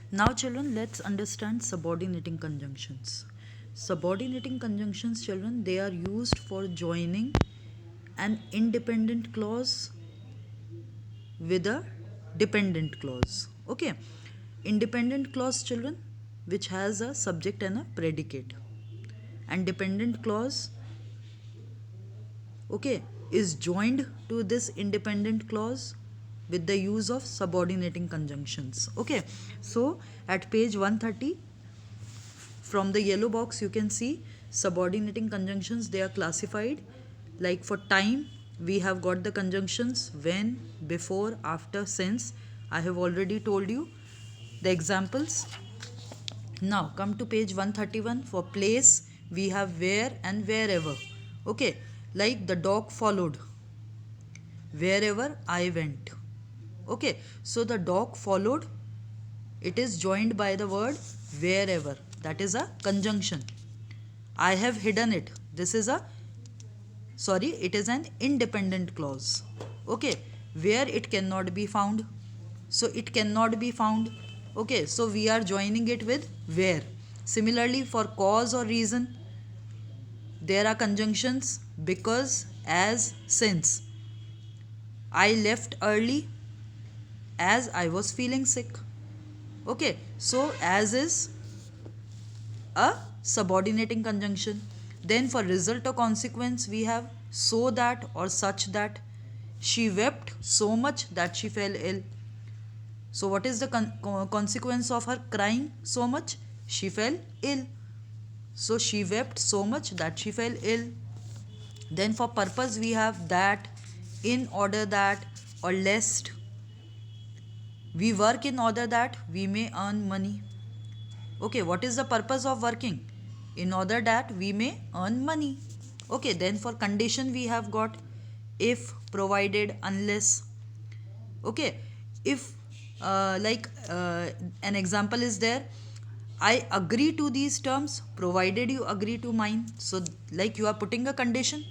Now children, let's understand subordinating conjunctions. Subordinating conjunctions, children, they are used for joining an independent clause with a dependent clause. Okay, independent clause, children, which has a subject and a predicate, and dependent clause, okay, is joined to this independent clause with the use of subordinating conjunctions. Okay, so at page 130 from the yellow box you can see subordinating conjunctions. They are classified like for time we have got the conjunctions when, before, after, since. I have already told you the examples. Now come to page 131. For place we have where and wherever. Okay, like the dog followed wherever I went. Okay, so the dog followed, it is joined by the word wherever, that is a conjunction. I have hidden it, this is a, sorry, it is an independent clause. Okay, where it cannot be found, so it cannot be found. Okay, so we are joining it with where. Similarly for cause or reason, there are conjunctions because, as, since. I left early as I was feeling sick. Okay, so as is a subordinating conjunction. Then for result or consequence we have so that or such that. She wept so much that she fell ill. So what is the consequence of her crying so much? She fell ill. So she wept so much that she fell ill. Then for purpose we have that, in order that, or lest. We work in order that we may earn money. Okay, what is the purpose of working? In order that we may earn money. Okay, then for condition we have got if, provided, unless. Okay, if an example is there, I agree to these terms provided you agree to mine. So like you are putting a condition,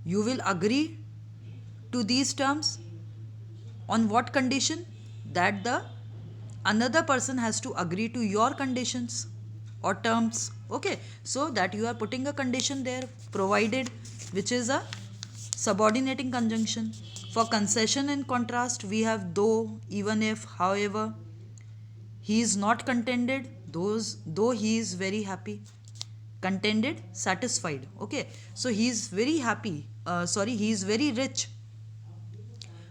you will agree to these terms on what condition? That the another person has to agree to your conditions or terms. Okay, so that you are putting a condition there, provided, which is a subordinating conjunction. For concession and contrast we have though, even if, however. He is not contented, though he is very happy. Contented, satisfied. Okay, so he is very happy, he is very rich,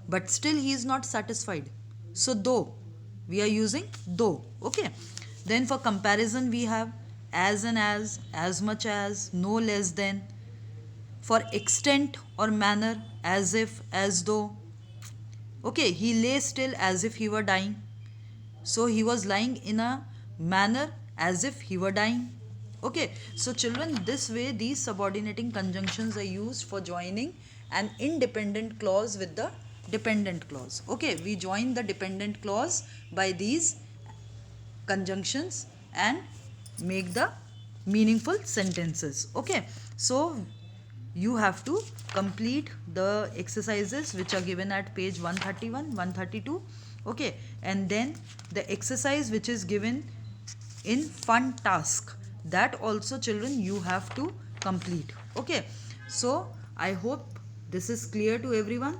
but still he is not satisfied. So though, we are using though. Okay, then for comparison we have as and as much as, no less than. For extent or manner, as if, as though. Okay, he lay still as if he were dying. So he was lying in a manner as if he were dying. Okay, so children, this way these subordinating conjunctions are used for joining an independent clause with the dependent clause. Okay, we join the dependent clause by these conjunctions and make the meaningful sentences. Okay, so you have to complete the exercises which are given at page 131, 132. Okay, and then the exercise which is given in fun task, that also children you have to complete. Okay, so I hope this is clear to everyone.